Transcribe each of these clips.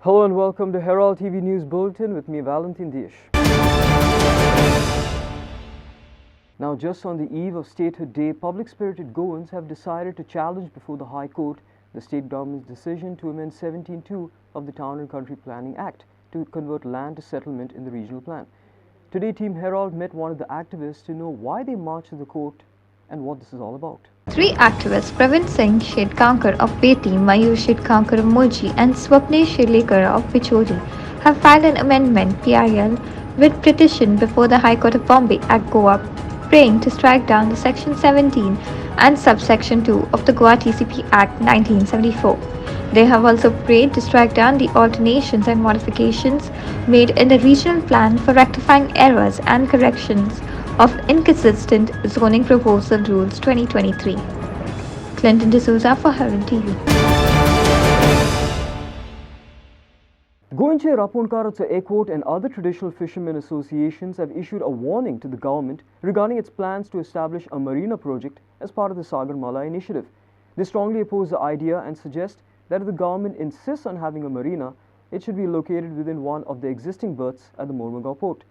Hello and welcome to Herald TV News Bulletin with me, Valentin Dish. Now, just on the eve of Statehood Day, public-spirited Goans have decided to challenge before the High Court the state government's decision to amend 17(2) of the Town and Country Planning Act to convert land to settlement in the regional plan. Today, Team Herald met one of the activists to know why they marched to the court and what this is all about. Three activists, Pravin Singh Shetkankar of Beti, Mayur Shetkankar of Moji and Swapnesh Shelekar of Pichori, have filed an amendment PIL with petition before the High Court of Bombay at Goa, praying to strike down the Section 17 and Subsection 2 of the Goa TCP Act 1974. They have also prayed to strike down the alterations and modifications made in the regional plan for rectifying errors and corrections of inconsistent zoning proposal rules 2023. Clinton D'Souza for Herald TV. Goinche Raponkaratsa Airport and other traditional fishermen associations have issued a warning to the government regarding its plans to establish a marina project as part of the Sagarmala initiative. They strongly oppose the idea and suggest that if the government insists on having a marina, it should be located within one of the existing berths at the Mormugao port.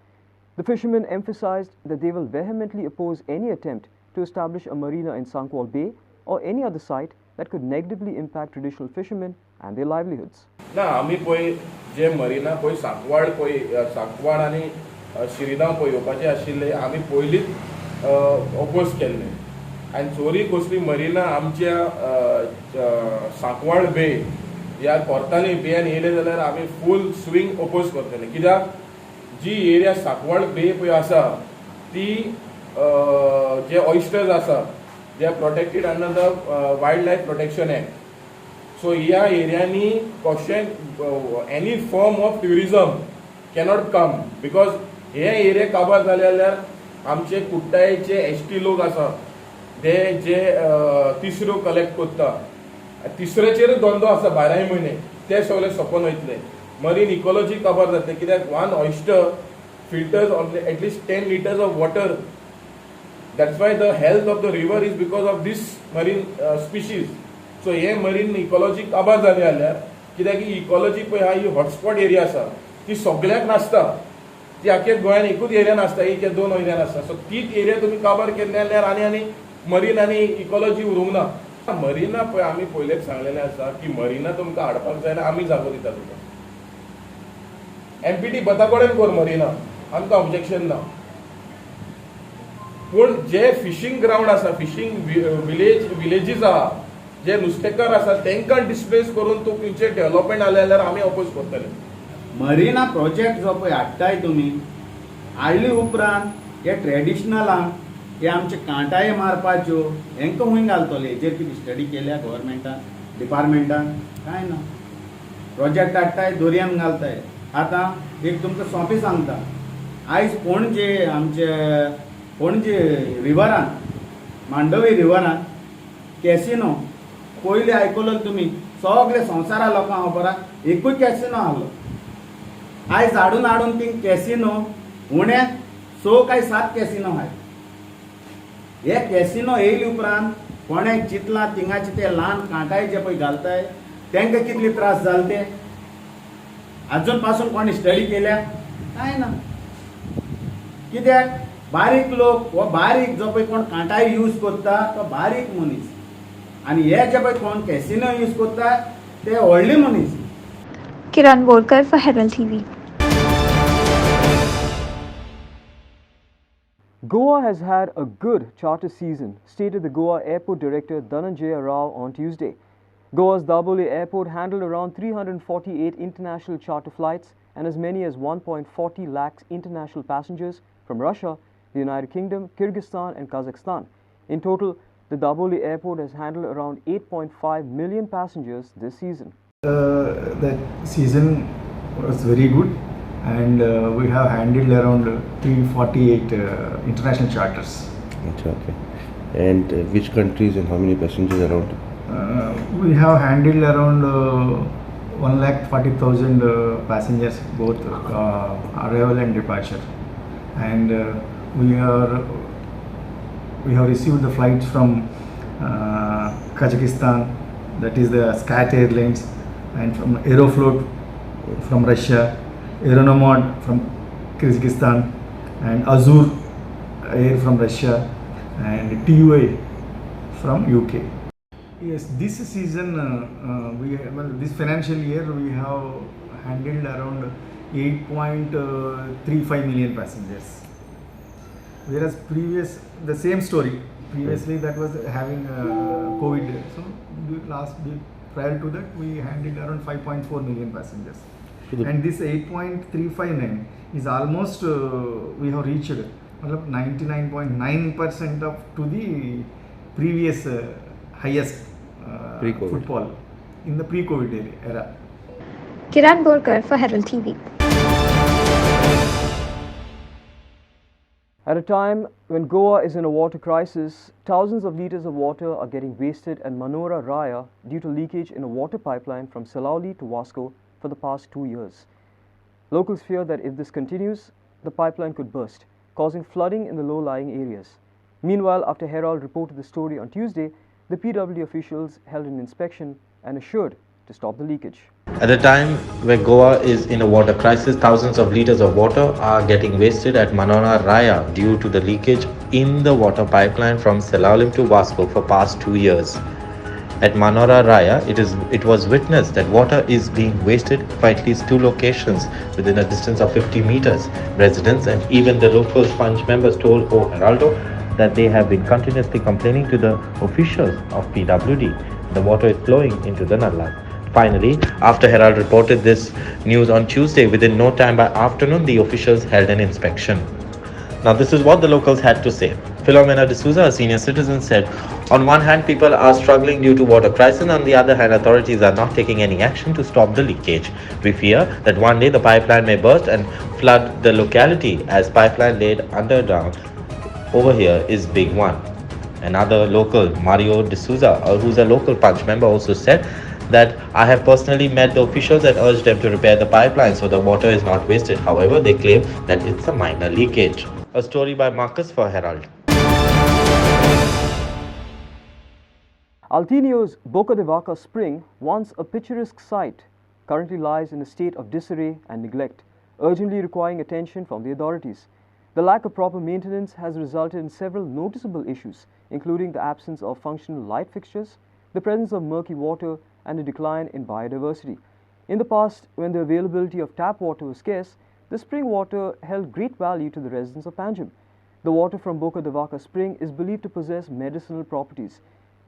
The fishermen emphasized that they will vehemently oppose any attempt to establish a marina in Sankwal Bay or any other site that could negatively impact traditional fishermen and their livelihoods. ना आमी पळय जे marina पळय सांकवाड आनी शिरीगांव पळय येवपाचें आशिल्लें आमी पयलींच ऑपोज केल्लें आनी चोरी कसली मरिना आमच्या सांकवाड बे ह्या पोर्तांनी बेन येयले जाल्यार आमी फूल स्विंग ऑपोज करतले कित्याक जी एरिया सांकवाड बे पळय आसा ती जे ऑयस्टर्स आसा they are protected under the wildlife protection act. So ह्या एरियांनी कशें any form of tourism cannot come because हे एरिया काबार जाले जाल्यार आमचे कुट्टायेचे एसटी लोक आसा ते जे तिसऱ्यो कलेक्ट करता तिसऱ्याचेर धंदो आसा 12 म्हयने ते सगळे सोंपोन वयतले. मरीन इकॉलॉजी काबार जातले कित्याक one oyster filters at least 10 liters of water. That's why the health of the river is because of these marine species. So हे मरीन इकॉलॉजी काबार जाली जाल्यार कित्याक ही इकॉलॉजी पळय ही हॉटस्पॉट एरिया आसा ती सगळ्याक नासता. ती आख्या गोंयान एकूच एरियान आसता एक 2 एरियान आसता. सो तीच एरिया तुमी काबार केल्ले जाल्यार आनी मरीन आनी इकॉलॉजी उरूंक ना. मरिना पळय आमी पयलेच सांगलेलें आसा की मरिना तुमकां हाडपाक जाय जाल्यार आमी जागो दिता तुका. एमपीटी बताकोडेन कोर मरिना आमकां ऑब्जेक्शन ना. पूण जे फिशींग ग्राउंड आसा फिशींग विलेजीस आहा जे नुस्तेकार आसा तांकां डिस्प्लेस करून तुमचे डेव्हलपमेंट जालें जाल्यार आमी ऑपोज करतले. मरिना प्रोजेक्ट जो पळय हाडटाय तुमी हाडली उपरांत हे ट्रेडिशनलांक हे आमचे कांटाये मारपाच्यो हेंकां खूंय घालतले हेजेर कितें स्टडी केल्या गव्हर्मेंटान डिपार्टमेंटान कांय ना. प्रोजेक्ट हाडटाय दर्यान घालताय. आतां एक तुमकां सोंपें सांगता आयज पणजे आमचे पणजे रिवरान मांडवी रिवरान कॅसिनो पयलीं आयकलो तुमी सगळे संवसारा लोकांक खबर एकूच कॅसिनो आहलो. आयज हाडून हाडून थिंग कॅसिनो उणे 6 काय 7 कॅसिनो आहाय. हे कॅसिनो येयले उपरांत कोणें चिंतलां थिंगाचे ते ल्हान कांटाय जे पळय घालताय तांकां कितले त्रास जाले ते आजून पासून कोणी स्टडी केल्या काय ना. कित्याक बारीक लोक हो बारीक जो पळय कोण कांटाय यूज करता तो बारीक मनीस आनी हे जे पळय कोण कॅसिनो यूज करता ते व्हडले मनीस. Kiran Borkar for Herald TV. Goa has had a good charter season, stated the Goa Airport Director Dhananjaya Rao on Tuesday. Goa's Daboli Airport handled around 348 international charter flights and as many as 1.40 lakhs international passengers from Russia, the United Kingdom, Kyrgyzstan and Kazakhstan. In total, the Daboli Airport has handled around 8.5 million passengers this season. That season was very good and we have handled around 348 international charters. Okay. And which countries and how many passengers around? We have handled around 1,40,000 passengers, both arrival and departure. And we have received the flights from Kazakhstan, that is the Sky Airlines, and from Aeroflot from Russia, Aeronomod from Kyrgyzstan, and Azure Air from Russia, and TUI from UK. Yes, this season, this financial year we have handled around 8.35 million passengers. Whereas the same story, previously that was having COVID. So prior to that we handled around 5.4 million passengers. And this 8.359 is almost, we have reached 99.9% up to the previous highest footfall in the pre-COVID era. Kiran Borkar for Herald TV. At a time when Goa is in a water crisis, thousands of litres of water are getting wasted at Manora Raya due to leakage in a water pipeline from Salauli to Vasco for the past 2 years. Locals fear that if this continues, the pipeline could burst, causing flooding in the low-lying areas. Meanwhile, after Herald reported the story on Tuesday, the PW officials held an inspection and assured to stop the leakage. At a time where Goa is in a water crisis, thousands of litres of water are getting wasted at Manora Raya due to the leakage in the water pipeline from Salaulim to Vasco for past 2 years. At Manora Raya, it was witnessed that water is being wasted for at least 2 locations within a distance of 50 meters. Residents and even the local sponge members told Heraldo that they have been continuously complaining to the officials of PWD. The water is flowing into the Nalla. Finally, after Herald reported this news on Tuesday, within no time by afternoon, the officials held an inspection. Now, this is what the locals had to say. Philomena D'Souza, a senior citizen, said, on one hand, people are struggling due to water crisis. On the other hand, authorities are not taking any action to stop the leakage. We fear that one day the pipeline may burst and flood the locality, as pipeline laid underground over here is big one. Another local, Mario D'Souza, who's a local punch member, also said that I have personally met the officials and urged them to repair the pipeline so the water is not wasted. However, they claim that it's a minor leakage. A story by Marcus for Herald. Altinio's Boca de Vaca spring, once a picturesque site, currently lies in a state of disarray and neglect, urgently requiring attention from the authorities. The lack of proper maintenance has resulted in several noticeable issues, including the absence of functional light fixtures, the presence of murky water, and a decline in biodiversity. In the past, when the availability of tap water was scarce, the spring water held great value to the residents of Panjim. The water from Boca de Vaca spring is believed to possess medicinal properties.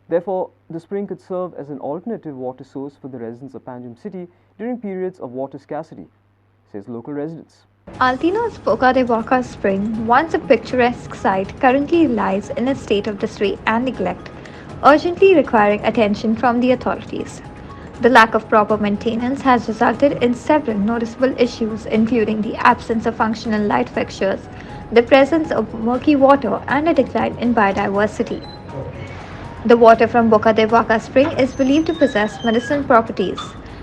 Therefore, the spring could serve as an alternative water source for the residents of Panjim city during periods of water scarcity, says local residents. Altino's Boca de Vaca spring, once a picturesque site, currently lies in a state of disarray and neglect, urgently requiring attention from the authorities. The lack of proper maintenance has resulted in several noticeable issues, including the absence of functional light fixtures, the presence of murky water, and a decline in biodiversity. The water from Boca de Vaca spring is believed to possess medicinal properties.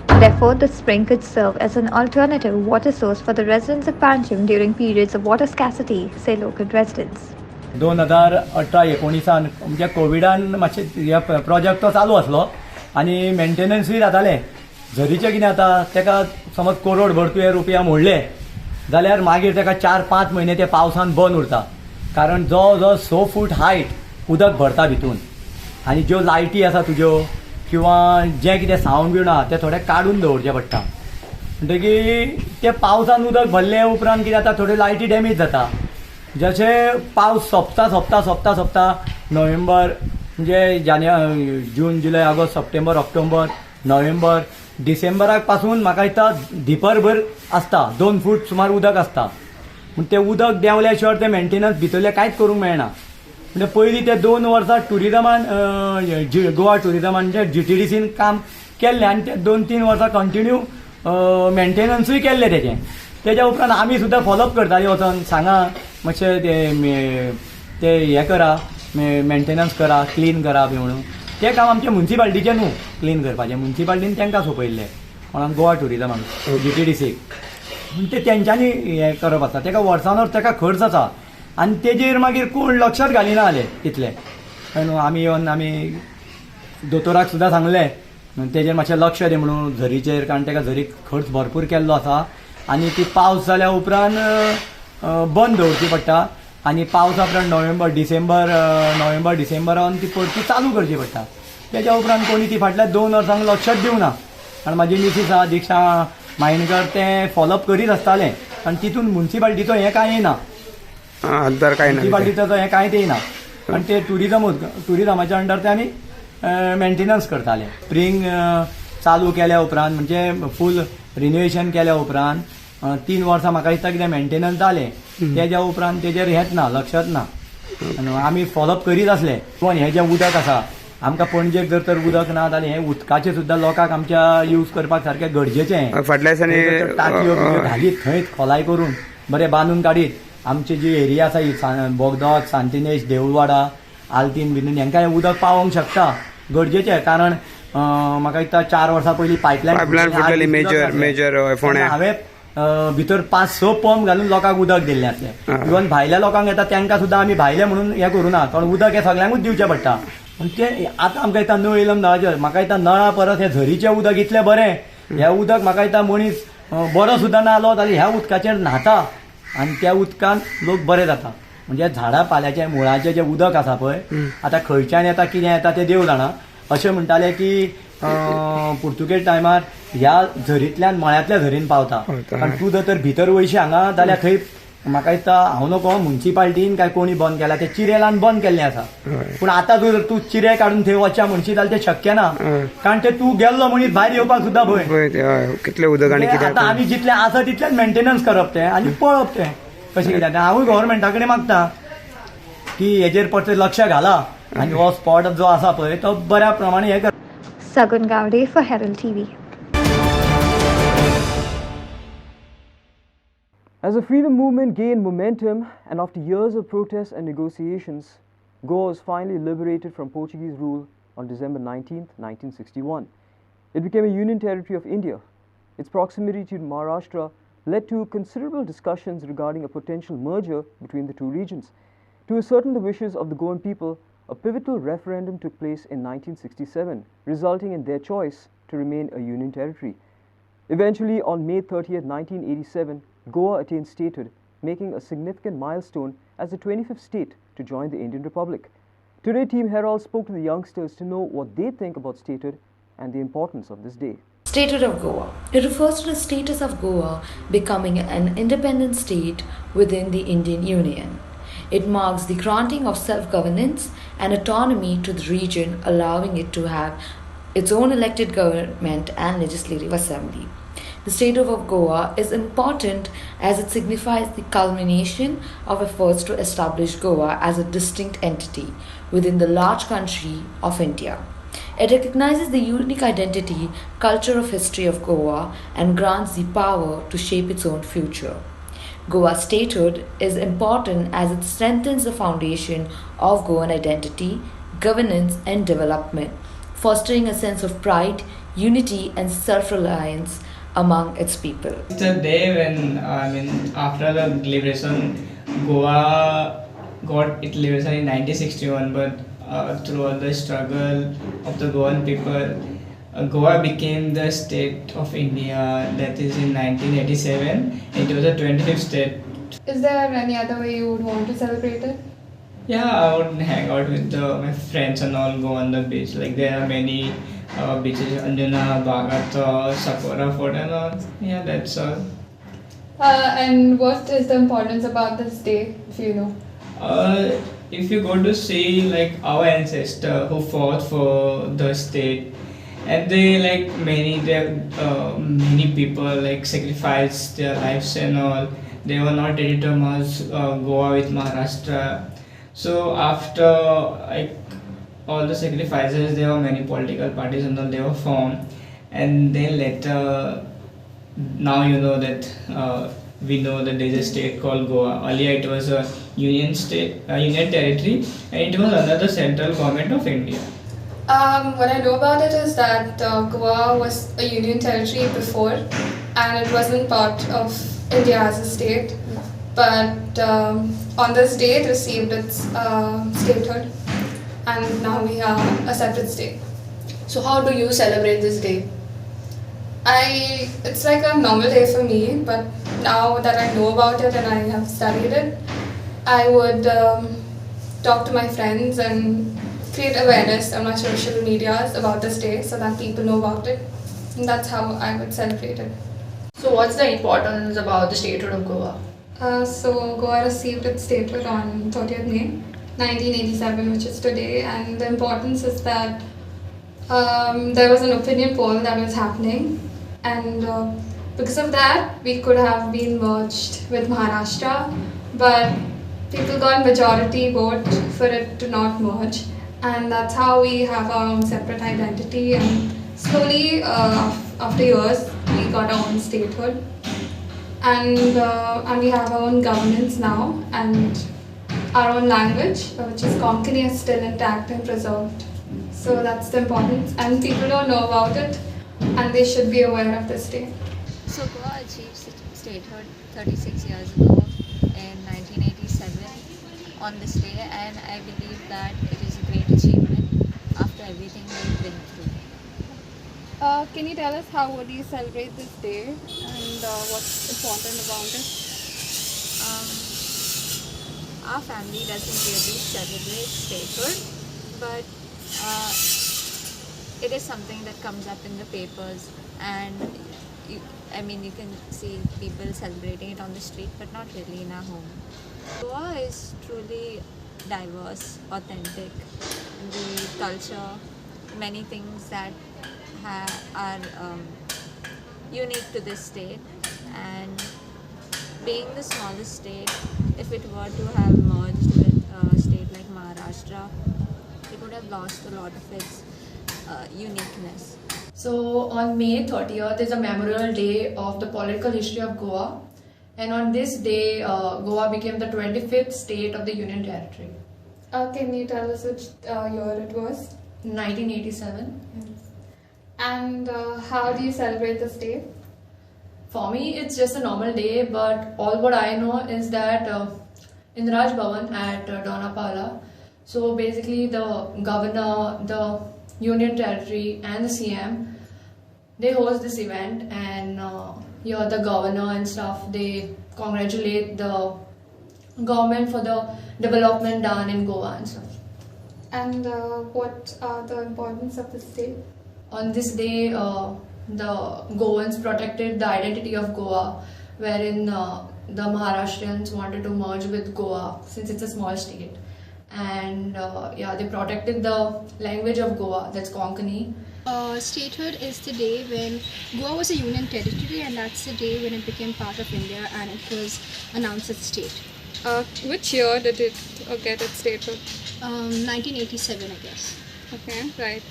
Therefore, the spring could serve as an alternative water source for the residents of Panjim during periods of water scarcity, say local residents. 2018-19 म्हणजे कोविडान मातशें project तो चालू आसलो आनी मेंटेनन्सूय जातालें. झरीचें कितें जाता, तेका समज करोडभर तुवें रुपया मोडले जाल्यार मागीर तेका 4-5 म्हयने ते पावसान बंद उरता, कारण जो 6 फूट हायट उदक भरता भितून. आनी ज्यो लायटी आसा तुज्यो किंवा जें कितें सावंड बिवंड आहा तें थोडें काडून दवरचें पडटा. म्हणटकीर ते पावसान उदक भरले उपरांत कितें जाता, थोड्यो लायटी डॅमेज जाता. जशें पावस सोंपता नोव्हेंबर म्हणजे June, July, August, September, October, November, डिसेंबराक पासून म्हाका दिसता दिपरभर आसता, 2 फूट सुमार उदक आसता. पूण तें उदक देंवल्या शिवाय तें मेंटेनन्स भितरलें कांयच करूंक मेळना. म्हणजे पयलीं ते 2 वर्सां टुरिजमान गोवा टुरिजमान म्हणजे GTDCन काम केल्लें आनी ते 2-3 वर्सां कंटिन्यू मेंटेनन्सूय केल्लें तेजें. तेज्या उपरांत आमी सुद्दां फॉलोअप करतालीं वचोन, सांगा मातशें ते हें करा, मेंटेनन्स करा, क्लीन करा बी म्हणून. तें काम आमचें म्युन्सिपाल्टीचें न्हू क्लीन करपाचें, म्युन्सिपाल्टीन तेंकां सोंपयल्लें कोणाक गोवा टुरिजमाक GTDCक. पूण ते तेंच्यांनी हें करप आसता, तेका वर्सानवर तेका खर्च आसा आनी तेजेर मागीर कोण लक्षात घालिना जालें तितलें. आमी येवन आमी दोतोराक सुद्दां सांगलें तेजेर मातशें लक्ष दी म्हणून झरीचेर, कारण ताका झरीक खर्च भरपूर केल्लो आसा आनी ती पावस जाल्या उपरांत बंद दवरची पडटा आनी पावसा उपरांत नोव्हेंबर डिसेंबरान ती परती चालू करची पडटा. तेज्या उपरांत कोणी ती फाटल्या 2 वर्सांक लक्षच दिवना. आनी म्हाजी मिसीस आहा दिक्षा मायणकर तें फॉलोअप करीत आसतालें आनी तितून म्युन्सिपाल्टीचो हें कांय येना, म्युन्सिपाल्टीचो हें कांयच येना आनी ते टुरिजमाच्या अंडर ते आमी मेंटेनन्स करताले. स्प्रींग चालू केल्या उपरांत म्हणजे फूल रिनोवेशन केल्या उपरांत 3 वर्सां म्हाका दिसता कितें मेंटेनन्स जालें. तेज्या उपरांत तेजेर हेंच ना, लक्षच ना. आनी आमी फॉलोअप करीत आसले. पूण हें जें उदक आसा आमकां पणजेक जर तर उदक ना जाल्यार हें उदकाचें सुद्दां लोकांक आमच्या यूज करपाक सारकें गरजेचें. फाटल्या दिसांनी टाकयो घालीत थंयच खोलाय करून बरें बांदून काडीत. आमची जी एरिया आसा ही बोगदोड, सांतिनेज, देऊळवाडा, आल्तीन बिन हांकां हें उदक पावोवंक शकता, गरजेचें. कारण म्हाका दिसता 4 वर्सां पयलीं पायपलायन फुटलेली मेजर फोंड्या. हांवें भितर 5-6 पंप घालून लोकांक उदक दिल्लें आसलें. इवन भायल्या लोकांक येता तांकां सुद्दां आमी भायले म्हणून हें करूं ना, कारण उदक हें सगळ्यांकूच दिवचें पडटा. पूण तें आतां आमकां दिसता नळ येयलो नळाचेर, म्हाका दिसता नळा परस हें झरीचें उदक इतलें बरें. हें उदक म्हाका दिसता मनीस बरो सुद्दां ना जालो जाल्यार ह्या उदकाचेर न्हाता आनी त्या उदकान लोक बरे जाता. म्हणजे झाडां पाल्याचें मुळाचें जें उदक आसा पळय, आतां खंयच्यान येता कितें येता तें देव जाणा. अशें म्हणटाले की पुर्तुगेज टायमार ह्या झरींतल्यान मळ्यांतल्या झरीन पावता. आनी तूं जर तर भितर वयशी हांगा जाल्यार खंय म्हाका दिसता हांव नको म्युन्सिपाल्टीन काय कोणी बंद केला, ते चिरेलान बंद केल्लें आसा. पूण आतां जर तूं चिरे काडून थंय वचच्या म्हणशी जाल्यार तें शक्य ना, कारण ते तूं गेल्लो मनीस भायर येवपाक सुद्दां भंय. कितलें उदक आनी कितें आतां आमी जितलें आसा तितलेंच मेंटेनन्स करप तें आनी पळप तें कशें कितें. हांवूय गव्हर्मेंटा कडेन मागता की हेजेर परते लक्ष घाला आनी हो स्पॉट जो आसा पळय तो बऱ्या प्रमाणे हें कर. Sagun Gowde for Herald TV. As the freedom movement gained momentum and after years of protests and negotiations, Goa was finally liberated from Portuguese rule on December 19, 1961. It became a union territory of India. Its proximity to Maharashtra led to considerable discussions regarding a potential merger between the two regions. To ascertain the wishes of the Goan people, a pivotal referendum took place in 1967, resulting in their choice to remain a union territory. Eventually, on May 30, 1987, Goa attained statehood, making a significant milestone as the 25th state to join the Indian Republic. Today, Team Herald spoke to the youngsters to know what they think about statehood and the importance of this day. Statehood of Goa. It refers to the status of Goa becoming an independent state within the Indian Union. It marks the granting of self-governance and autonomy to the region, allowing it to have its own elected government and legislative assembly. The statehood of Goa is important as it signifies the culmination of efforts to establish Goa as a distinct entity within the large country of India. It recognizes the unique identity, culture of history of Goa and grants the power to shape its own future. Goa Statehood is important as it strengthens the foundation of Goan identity, governance and development, fostering a sense of pride, unity and self-reliance among its people. It's a day when, after the liberation, Goa got its liberation in 1961, but throughout the struggle of the Goan people, Goa became the state of India, that is in 1987. It was the 25th state. Is there any other way you would want to celebrate it? Yeah, I would hang out with my friends and all, go on the beach. Like there are many beaches, Anjuna, Vaca, Sakura Fort and all. Yeah, that's all. And what is the importance about this day, if you know? If you go to see like our ancestor who fought for the state, and they many people like sacrificed their lives and all. They were not ready to merge Goa with Maharashtra. So after all the sacrifices, there were many political parties and all, they were formed. And then later, now you know that we know that there is a state called Goa. Earlier it was a union state, union territory, and it was under the central government of India. What I know about it is that Goa was a union territory before and it wasn't part of India as a state, but on this day it received its statehood and now we are a separate state. So how do you celebrate this day? It's like a normal day for me, but now that I know about it and I have studied it, I would talk to my friends and create awareness on my social medias about this day so that people know about it. And that's how I would celebrate it. So what's the importance about the statehood of Goa? So Goa received its statehood on 30th May 1987, which is today, and the importance is that there was an opinion poll that was happening, and because of that we could have been merged with Maharashtra, but people got majority vote for it to not merge, and that's how we have our own separate identity, and slowly after years we got our own statehood, and we have our own governance now, and our own language, which is Konkani, is still intact and preserved. So that's the importance, and people don't know about it, and they should be aware of this day. So Goa achieved statehood 36 years ago in 1987 on this day, and I believe that it is a great achievement after everything we've been through. Can you tell us how would you celebrate this day and what's important about it? Our family doesn't really celebrate statehood, but it is something that comes up in the papers, and you can see people celebrating it on the street, but not really in our home. Goa is truly diverse, authentic. The culture, many things that are unique to this state, and being the smallest state, if it were to have merged with a state like Maharashtra, it would have lost a lot of its uniqueness. So on May 30th is a memorial day of the political history of Goa, and on this day Goa became the 25th state of the Union Territory. Can you tell us which year it was? 1987. Yes. And how do you celebrate this day? For me, it's just a normal day, but all what I know is that in Raj Bhavan at Donapala, so basically the governor, the Union Territory and the CM, they host this event, and here the governor and stuff, they congratulate the government for the development done in Goa and stuff. And what are the importance of this day? On this day, the Goans protected the identity of Goa, wherein the Maharashtrians wanted to merge with Goa since it's a small state, and they protected the language of Goa, that's Konkani. Statehood is the day when Goa was a union territory, and that's the day when it became part of India and it was announced as a state. Which year did it get its statehood? 1987, I guess. Okay, right.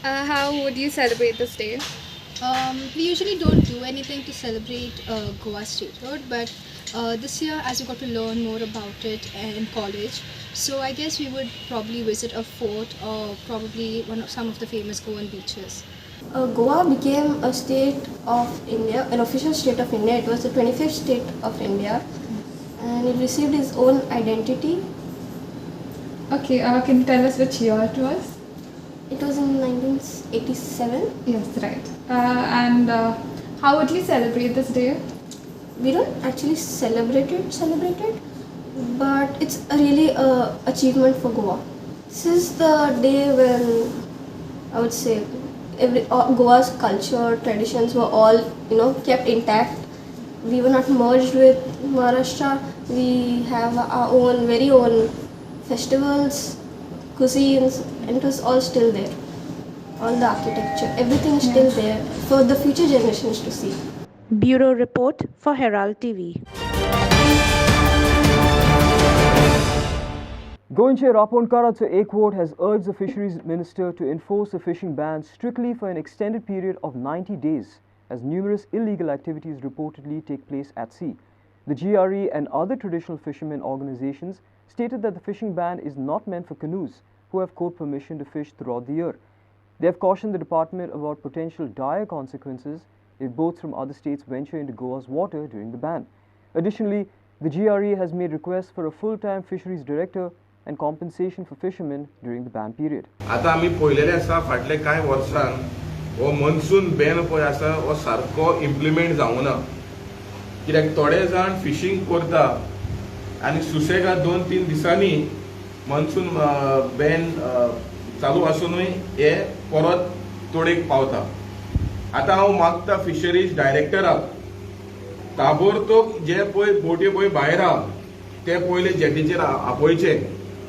How would you celebrate this day? We usually don't do anything to celebrate Goa statehood, but this year, as we got to learn more about it in college, so I guess we would probably visit a fort or probably some of the famous Goan beaches. Goa became a state of India, an official state of India. It was the 25th state of India, and it received its own identity. Okay, can you tell us which year it was? It was in 1987. Yes, right. And how would you celebrate this day? We don't actually celebrate it, but it's a really achievement for Goa. This is the day when I would say Goa's culture, traditions were all kept intact. We were not merged with Maharashtra. We have our own very own festivals, cuisines, and it was all still there. All the architecture, everything is still there for the future generations to see. Bureau Report for Herald TV. Goinche Raponkara Ekwood has urged the fisheries minister to enforce a fishing ban strictly for an extended period of 90 days, as numerous illegal activities reportedly take place at sea. The GRE and other traditional fishermen organizations stated that the fishing ban is not meant for canoes, who have court permission to fish throughout the year. They have cautioned the department about potential dire consequences if boats from other states venture into Goa's water during the ban. Additionally, the GRE has made requests for a full-time fisheries director and compensation for fishermen during the ban period. आता आमी पळयलेले आसा फाटले कांय वर्सान हो monsoon ban पळय आसा हो सारको इम्प्लिमेंट जावना. कित्याक थोडे जाण फिशींग करता आनी सुसेगाद 2-3 दिसांनी मनसून बॅन चालू आसुनूय हे परत तोडेक पावता. आतां हांव मागता फिशरीज डायरेक्टराक ताबडतोब जे पळय बोटी पळय भायर आहा ते पयले जेटीचेर आपयचे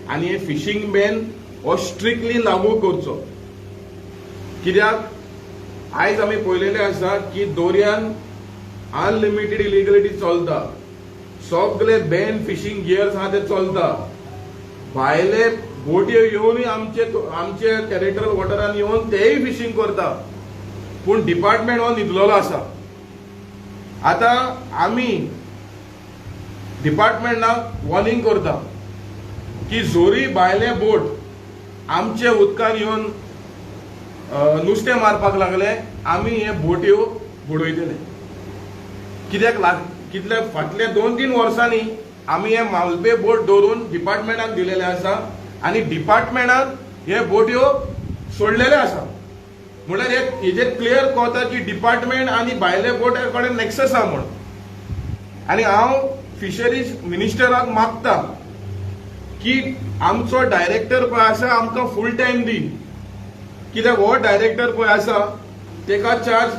आनी हे फिशींग बॅन हो स्ट्रिक्टली लागू करचो. कित्याक आयज आमी पळयलेले आसा की दर्यान अनलिमिटेड इलिगलिटी चलता. सगळे बॅन फिशींग गियर्स आहा ते चलता. भायले बोटयो येवनूय आमचे टॅरिटोरियल वॉटरान येवन तेय फिशींग करता. पूण डिपार्टमेंट हो न्हिदलेलो आसा. आतां आमी डिपार्टमेंटाक वॉर्निंग करता की जोरी भायले बोट आमचे उदकान येवन नुस्तें मारपाक लागले आमी हे बोटयो बुडयतले. कितल्या फाटल्या 2-3 वर्सांनी आमी हे मालबे बोट दवरून डिपार्टमेंटाक दिलेले आसा आनी डिपार्टमेंटान हे बोटयो सोडलेले आसा. म्हळ्यार हेजेर क्लियर कळटा की डिपार्टमेंट आनी भायले बोटा कडेन नेक्सस आहा म्हण. आनी हांव फिशरीज मिनिस्टराक मागता की आमचो डायरेक्टर पळय आसा आमकां फूल टायम दी. कित्याक हो डायरेक्टर पळय आसा तेका चार्ज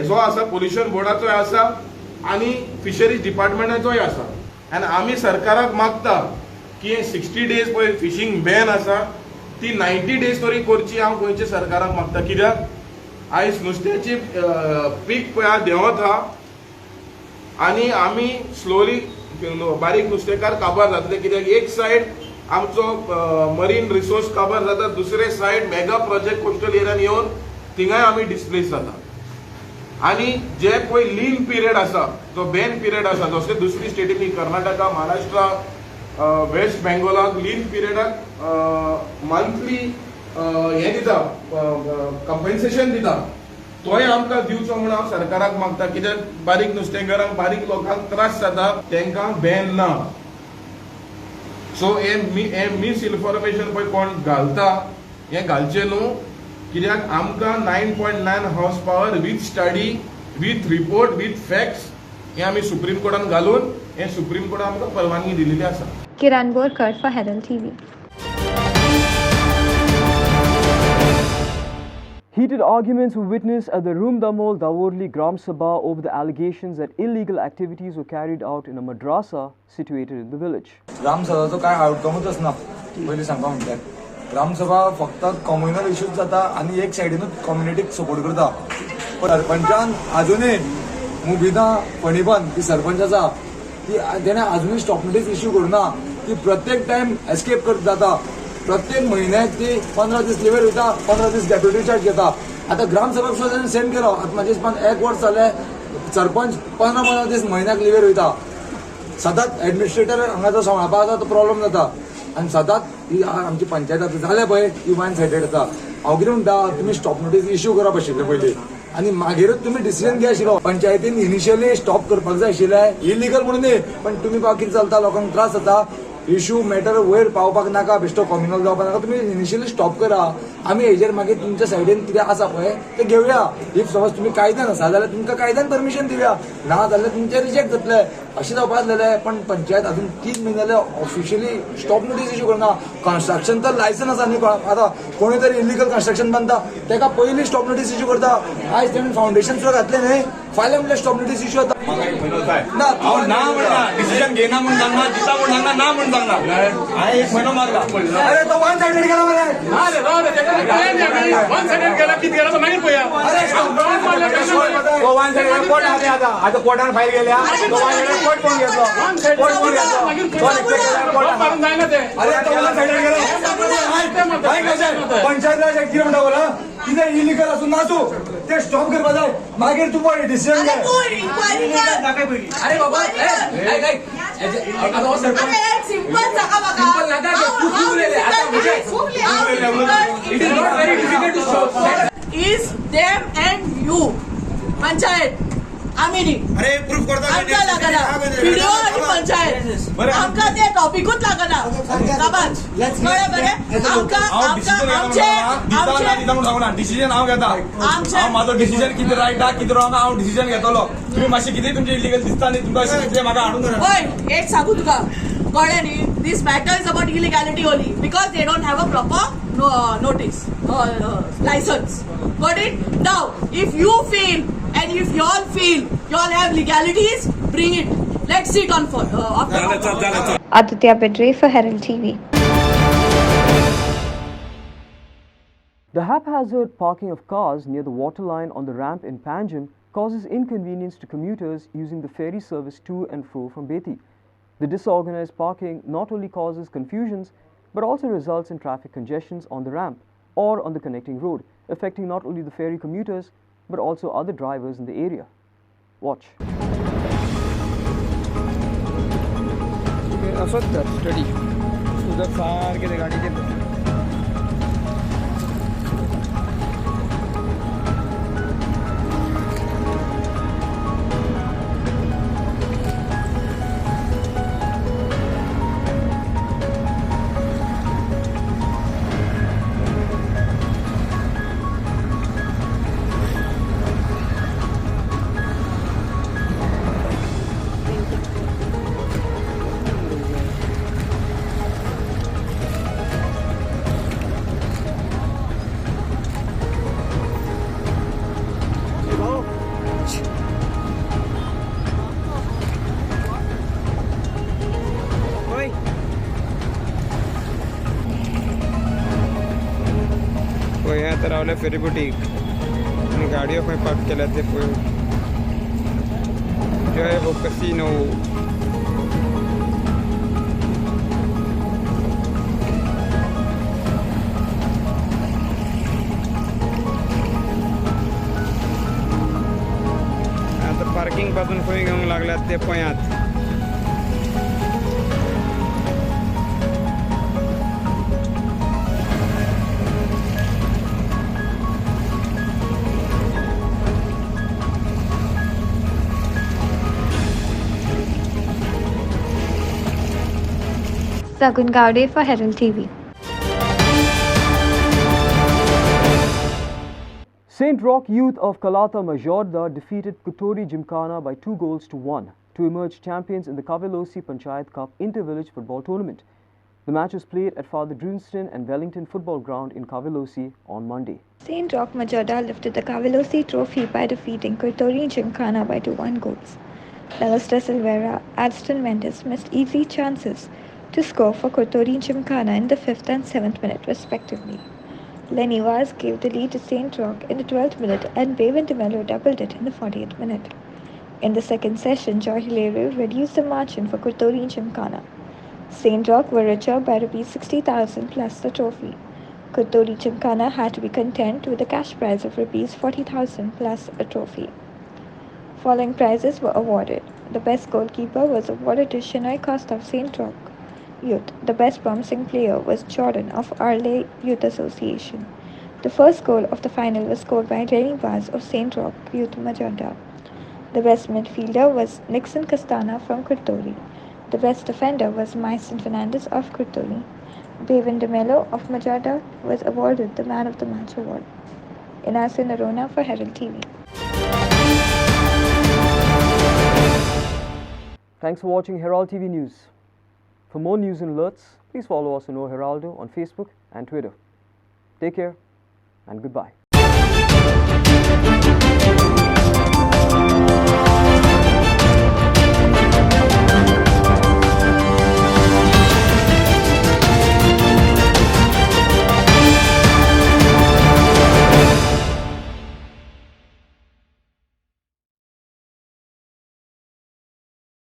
जो आसा पोल्युशन बोर्डाचोय आसा आनी फिशरीज डिपार्टमेंटाचोय आसा. आनी आमी सरकाराक मागता की 60 days पळय फिशींग बॅन आसा ती 90 days तरी करची. हांव गोंयच्या सरकाराक मागता. कित्याक आयज नुस्त्याची पीक पळय देंवत आहा आनी आमी स्लोली बारीक नुस्तेकार काबार जातले. कित्याक एक सायड आमचो मरीन रिसोर्स काबार जाता, दुसरे सायड मेगा प्रोजेक्ट कोस्टल एरियान येवन थिंगाय आमी डिस्प्लेस जाता. आनी जे पळय लीन पिरियड आसा जो बॅन पिरियड आसा जशें दुसरी स्टेटींनी कर्नाटका, महाराष्ट्रा, वेस्ट बेंगॉलाक लीन पिरियडाक मंथली हे दिता कंपेन्सेशन दिता. तोय आमकां दिवचो म्हणून हांव सरकाराक मागता. कित्याक बारीक नुस्तेकारांक बारीक लोकांक त्रास जाता तांकां बॅन ना. सो हे मिस इन्फॉर्मेशन पळय कोण घालता हे घालचे न्हू. कित्याक आमकां 9.9 horsepower with study with report with facts हे आमी सुप्रीम कोर्टान घालून हे सुप्रीम कोर्टान आमकां परवानगी दिलेली आसा. Kiran Borkar for Herald TV. Heated arguments were witnessed at the Rumdamol Daworli Gram Sabha over the allegations that illegal activities were carried out in a madrasa situated in the village. Gram Sabhaचो काय आउटकमच आसना पयलीं सांगपा म्हणल्यार. ग्राम सभा फक्त communal issues जाता आनी एक सायडीनूच कम्युनिटीक support करता. पण सरपंचान आजुनूय मुबिना फणीबन ती सरपंच आसा ती तेणें आजुनूय स्टॉप नोटीस इश्यू करूना. ती प्रत्येक टायम एस्केप करत जाता. प्रत्येक म्हयन्याक ती 15 दीस लिव्हर वयता, 15 दीस डेप्युटी चार्ज घेता. आतां ग्राम सभेक सुद्दां सेंड केलो. आतां म्हाजे हिसपान 1 वर्स जालें सरपंच 15 दीस म्हयन्याक लिव्हर वयता. सदांच एडमिनिस्ट्रेटर हांगा जो सांबाळपाक आसा तो प्रॉब्लेम जाता आनी सदांच ही आमची पंचायत आतां जालें पळय ती वन सायडेड आसा. हांव कितें म्हणटा तुमी स्टॉप नोटीस इश्यू करप आशिल्लें पयलीं आनी मागीरच तुमी डिसिजन घे आशिल्लो. पंचायतीन इनिशियली स्टॉप करपाक जाय आशिल्लें इलिगल म्हणून न्ही. पण तुमी पळय कितें चलता लोकांक त्रास जाता. इश्यू मॅटर वयर पावपाक नाका बेश्टो कम्युनल जावपाक नाका. तुमी इनिशियली स्टॉप करा. आमी हेजेर मागीर तुमच्या सायडीन कितें आसा पळय तें घेवया. इफ समज तुमी कायद्यान आसा जाल्यार तुमकां कायद्यान परमिशन दिवया. ना जाल्यार तुमचें रिजेक्ट जातलें. अशें जावपाक जालें. पण पंचायत अजून 3 म्हयने जाले ऑफिशियली स्टॉप नोटीस इश्यू करना. कन्स्ट्रक्शन तर लायसन आसा न्ही. आतां कोणी तरी इलिगल कन्स्ट्रक्शन बांदता तेका पयलीं स्टॉप नोटीस इश्यू करता. आयज तेणें फावंडेशन सुद्दां घातलें न्ही फाल्यां म्हणल्यार स्टॉप नोटीस इश्यू जाता. ना म्हणना डिसिजन घेना म्हणून सांगना दिता म्हणून सांगना ना म्हणून सांगना. हांवें 1 म्हयनो मारला. अरे तो वन सायडेड गेला मरे. वन सायडेड गेला कितें गेला मागीर पळया. तो वन सायडेड कोर्ट आहा आतां आतां कोर्टान फायल गेल्या. तो वन सायडेड कोर्ट कोण घेतलो. कोर्ट कोण घेतलो. मारून जायना ते. अरे तो वन सायडेड गेलो. पंचायत राज कितें म्हणटा बोला कितें इलिगल आसूं नासूं ते स्टॉप करपा जाय. मागीर तूं पळय डिसिजन घे. अरे बाबा सिंपल नाका तू उलयले आतां म्हणजे it is not very difficult to stop. Is them and you panchayat आम्ही न्ही अरे प्रूफ करता आमकां लागना व्हिडिओ आणि पंचायत आमकां ते टॉपिकूच लागना काबाज कळ्ळें बरें आमकां डिसिजन हांव घेता हांव म्हाजो डिसिजन कितें रायट आहा कितें रॉंग हांव डिसिजन घेतलो तुम्ही मातशें कितें तुमचे इलिगल दिसता न्ही तुमकां अशें म्हाका हाडून हय एक सांगू तुका कळ्ळें न्ही this matter is about illegality only because they don't have a proper notice licence got it now if you feel and if you all feel you all have legalities, bring it. Let's sit on for Aditya Bidre for Herald TV. The haphazard parking of cars near the waterline on the ramp in Panjim causes inconvenience to commuters using the ferry service to and fro from Beti. The disorganized parking not only causes confusions but also results in traffic congestions on the ramp or on the connecting road, affecting not only the ferry commuters but also other drivers in the area. Watch. असोच study तुझं सारखे ते गाडीचे रावले फेरी boutique आणि गाडयो खंय park केल्या ते पळय जय हो कसिनो आता पार्किंग पासून खंय घेवंक लागल्यात ते पळयात Sagun Gaude for Herald TV. St. Roch Youth of Kalata Majorda defeated Kutori Gymkhana by 2 goals to 1 to emerge champions in the Kavelosi Panchayat Cup Inter-Village Football Tournament. The match was played at Father Drunston and Wellington Football Ground in Kavelosi on Monday. St. Roch Majorda lifted the Kavelosi trophy by defeating Kutori Gymkhana by 2-1 goals. Alistair Silvera, Adston Mendes missed easy chances to score for Kutori Gymkhana in the 5th and 7th minute respectively. Lenny Vaz gave the lead to St. Roch in the 12th minute and Bevan De Mello doubled it in the 40th minute. In the second session, Joy Hilario reduced the margin for Kutori Gymkhana. St. Roch were richer by ₹60,000 plus the trophy. Kutori Gymkhana had to be content with a cash prize of ₹40,000 plus a trophy. Following prizes were awarded. The best goalkeeper was awarded to Shinoy Costa of St. Roch Youth. The best promising player was Jordan of Arley Youth Association. The first goal of the final was scored by Lenny Vaz of St. Roch Youth Majorda. The best midfielder was Nixon Castana from Kutori. The best defender was Maison Fernandez of Kutori. Bevan De Mello of Majorda was awarded the Man of the Match award. Inasin Arona for Herald TV. Thanks for watching Herald TV News. For more news and alerts, please follow us on O Heraldo on Facebook and Twitter. Take care and goodbye.